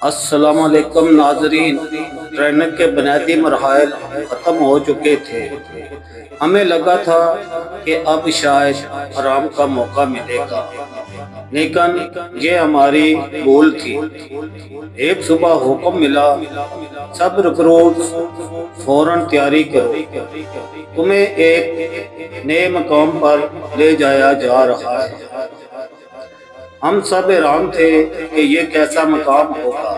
السلام علیکم ناظرین، ٹریننگ کے بنیادی مراحل ختم ہو چکے تھے۔ ہمیں لگا تھا کہ اب شاید آرام کا موقع ملے گا، لیکن یہ ہماری بھول تھی۔ ایک صبح حکم ملا، سب ریکروٹس فوراً تیاری کرو، تمہیں ایک نئے مقام پر لے جایا جا رہا ہے۔ ہم سب حیران تھے کہ یہ کیسا مقام ہوگا۔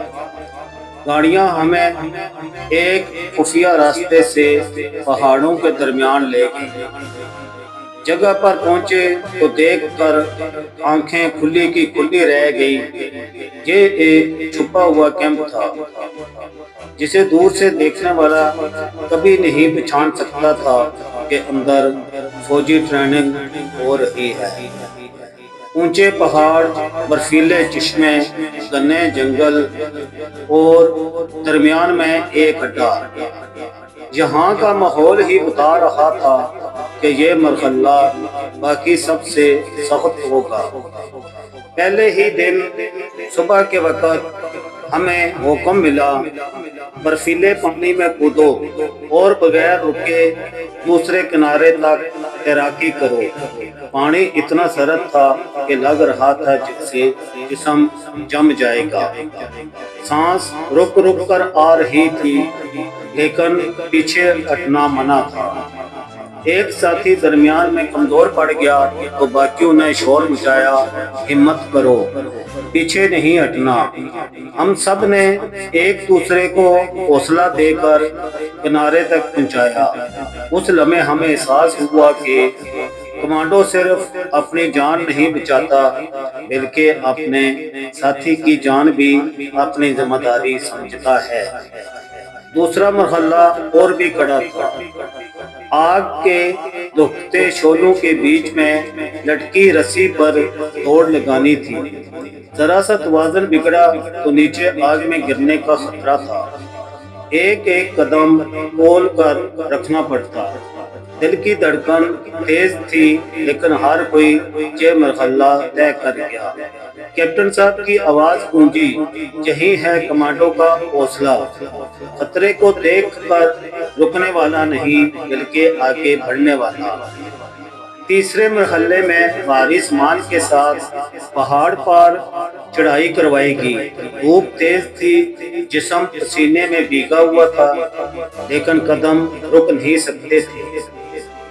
گاڑیاں ہمیں ایک خفیہ راستے سے پہاڑوں کے درمیان لے گئی۔ جگہ پر پہنچے تو دیکھ کر آنکھیں کھلی کی کھلی رہ گئی۔ یہ ایک چھپا ہوا کیمپ تھا جسے دور سے دیکھنے والا کبھی نہیں پہچان سکتا تھا کہ اندر فوجی ٹریننگ ہو رہی ہے۔ اونچے پہاڑ، برفیلے چشمے، گھنے جنگل اور درمیان میں ایک اڈا۔ یہاں کا ماحول ہی بتا رہا تھا کہ یہ مرحلہ باقی سب سے سخت ہوگا۔ پہلے ہی دن صبح کے وقت ہمیں حکم ملا، برفیلے پانی میں کودو اور بغیر رکے دوسرے کنارے تک تیراکی کرو۔ پانی اتنا سرد تھا کہ لگ رہا تھا جیسے جسم جم جائے گا۔ سانس رک رک کر آ رہی تھی، لیکن پیچھے ہٹنا منع تھا۔ ایک ساتھی درمیان میں کمزور پڑ گیا تو باقیوں نے شور مچایا، ہمت کرو، پیچھے نہیں ہٹنا۔ ہم سب نے ایک دوسرے کو حوصلہ دے کر کنارے تک پہنچایا۔ اس لمحے ہمیں احساس ہوا کہ کمانڈو صرف اپنی جان نہیں بچاتا، بلکہ اپنے ساتھی کی جان بھی اپنی ذمہ داری سمجھتا ہے۔ دوسرا مرحلہ اور بھی کڑا تھا۔ آگ کے دھکتے شعلوں کے بیچ میں لٹکی رسی پر دوڑ لگانی تھی۔ ذرا سا توازن بگڑا تو نیچے آگ میں گرنے کا خطرہ تھا۔ ایک ایک قدم کھول کر رکھنا پڑتا۔ دل کی دھڑکن تیز تھی، لیکن ہر کوئی یہ مرحلہ طے کر گیا۔ کیپٹن صاحب کی آواز گونجی، یہی ہے کمانڈو کا حوصلہ، خطرے کو دیکھ کر رکنے والا نہیں بلکہ آگے بڑھنے والا۔ تیسرے مرحلے میں بھاری سامان کے ساتھ پہاڑ پر چڑھائی کروائی گئی۔ دھوپ تیز تھی، جسم پسینے میں بھیگا ہوا تھا، لیکن قدم رک نہیں سکتے تھے۔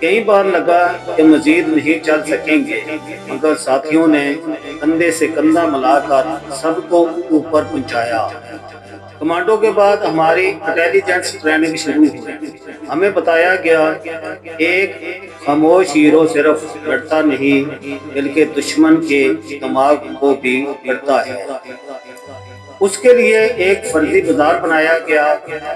کئی بار لگا کہ مزید نہیں چل سکیں گے، مگر ساتھیوں نے کندھے سے کندھا ملا کر سب کو اوپر پہنچایا۔ کمانڈو کے بعد ہماری انٹیلیجنس ٹریننگ شروع ہوئی۔ ہمیں بتایا گیا، ایک خاموش ہیرو صرف لڑتا نہیں بلکہ دشمن کے دماغ کو بھی لڑتا ہے۔ اس کے لیے ایک فرضی بازار بنایا گیا۔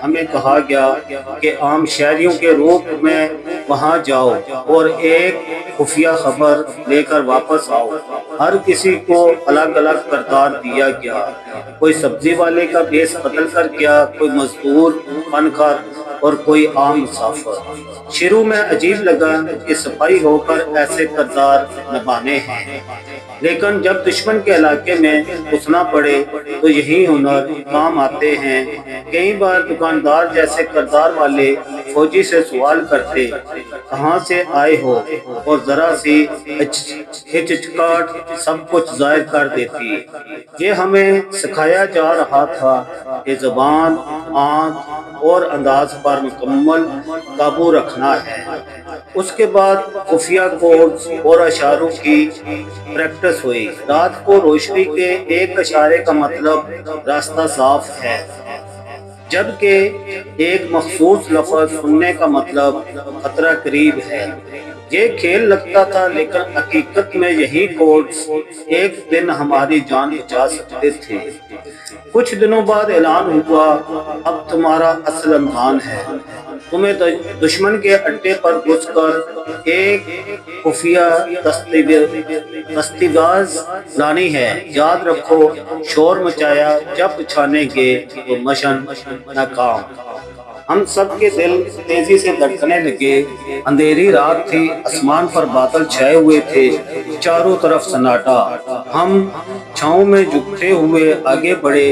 ہمیں کہا گیا کہ عام شہریوں کے روپ میں وہاں جاؤ اور ایک خفیہ خبر لے کر واپس آؤ۔ ہر کسی کو الگ الگ کردار دیا گیا۔ کوئی سبزی والے کا بھیس بدل کر گیا، کوئی مزدور، فنکار اور کوئی عام مسافر۔ شروع میں عجیب لگا کہ صفائی ہو کر ایسے کردار نبھانے ہیں، لیکن جب دشمن کے علاقے میں گھسنا پڑے تو یہی ہنر کام آتے ہیں۔ کئی بار دکاندار جیسے کردار والے فوجی سے سوال کرتے، کہاں سے آئے ہو، اور ذرا سی ہچکچاہٹ سب کچھ ظاہر کر دیتی۔ یہ ہمیں سکھایا جا رہا تھا کہ زبان، آنکھ اور انداز پر مکمل قابو رکھنا ہے۔ اس کے بعد خفیہ کوڈز اور اشاروں کی پریکٹس ہوئی۔ رات کو روشنی کے ایک اشارے کا مطلب راستہ صاف ہے، جبکہ ایک مخصوص لفظ سننے کا مطلب خطرہ قریب ہے۔ یہ کھیل لگتا تھا، لیکن حقیقت میں یہی کوڈز ایک دن ہماری جان بچا سکتے تھے۔ کچھ دنوں بعد اعلان ہوا، اب تمہارا اصل امتحان ہے۔ تمہیں دشمن کے اڈے پر گھس کر ایک خفیہ دستاویز لانی ہے۔ یاد رکھو، شور مچایا جب چھانے گے تو مشن ناکام۔ ہم سب کے دل تیزی سے دھڑکنے لگے۔ اندھیری رات تھی، آسمان پر بادل چھائے ہوئے تھے، چاروں طرف سناٹا۔ ہم چھاؤں میں جھکتے ہوئے آگے بڑھے،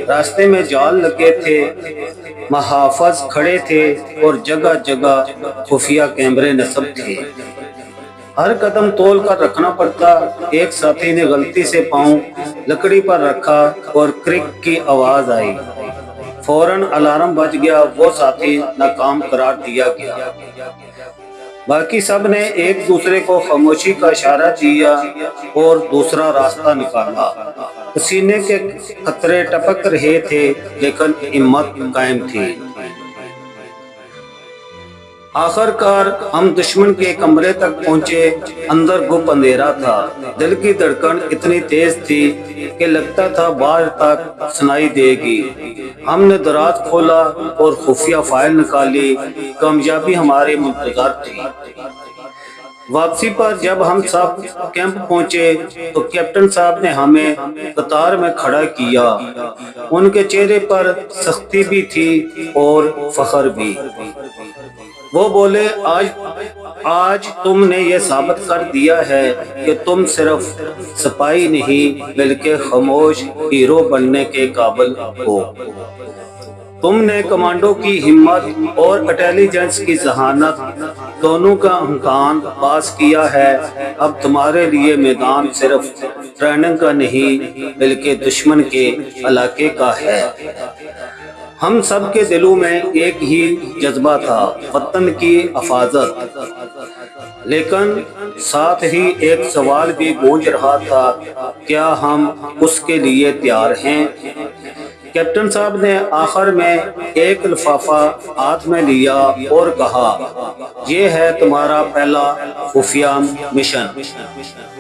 راستے میں جال لگے تھے، محافظ کھڑے تھے اور جگہ جگہ خفیہ کیمرے نصب تھے۔ ہر قدم تول کر رکھنا پڑتا۔ ایک ساتھی نے غلطی سے پاؤں لکڑی پر رکھا اور کرک کی آواز آئی، فوراً الارم بج گیا، وہ ساتھی ناکام قرار دیا گیا۔ باقی سب نے ایک دوسرے کو خاموشی کا اشارہ دیا اور دوسرا راستہ نکالا۔ پسینے کے قطرے ٹپک رہے تھے لیکن ہمت قائم تھی۔ آخر کار ہم دشمن کے کمرے تک پہنچے۔ اندر گپ اندھیرا تھا، دل کی دھڑکن اتنی تیز تھی کہ لگتا تھا باہر تک سنائی دے گی۔ ہم نے دراز کھولا اور خفیہ فائل نکالی، کامیابی ہمارے منتظر تھی۔ واپسی پر جب ہم سب کیمپ پہنچے تو کیپٹن صاحب نے ہمیں قطار میں کھڑا کیا۔ ان کے چہرے پر سختی بھی تھی اور فخر بھی۔ وہ بولے، آج تم نے یہ ثابت کر دیا ہے کہ تم صرف سپاہی نہیں بلکہ خاموش ہیرو بننے کے قابل ہو۔ تم نے کمانڈو کی ہمت اور انٹیلیجنس کی ذہانت دونوں کا امتحان پاس کیا ہے۔ اب تمہارے لیے میدان صرف ٹریننگ کا نہیں بلکہ دشمن کے علاقے کا ہے۔ ہم سب کے دلوں میں ایک ہی جذبہ تھا، وطن کی حفاظت، لیکن ساتھ ہی ایک سوال بھی گونج رہا تھا، کیا ہم اس کے لیے تیار ہیں؟ کیپٹن صاحب نے آخر میں ایک لفافہ ہاتھ میں لیا اور کہا، یہ ہے تمہارا پہلا خفیہ مشن۔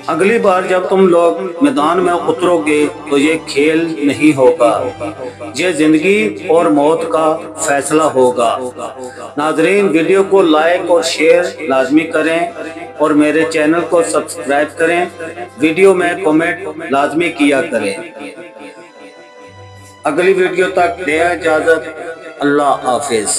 اگلی بار جب تم لوگ میدان میں اترو گے تو یہ کھیل نہیں ہوگا، یہ زندگی اور موت کا فیصلہ ہوگا۔ ناظرین، ویڈیو کو لائک اور شیئر لازمی کریں اور میرے چینل کو سبسکرائب کریں۔ ویڈیو میں کمنٹ لازمی کیا کریں۔ اگلی ویڈیو تک دیں اجازت، اللہ حافظ۔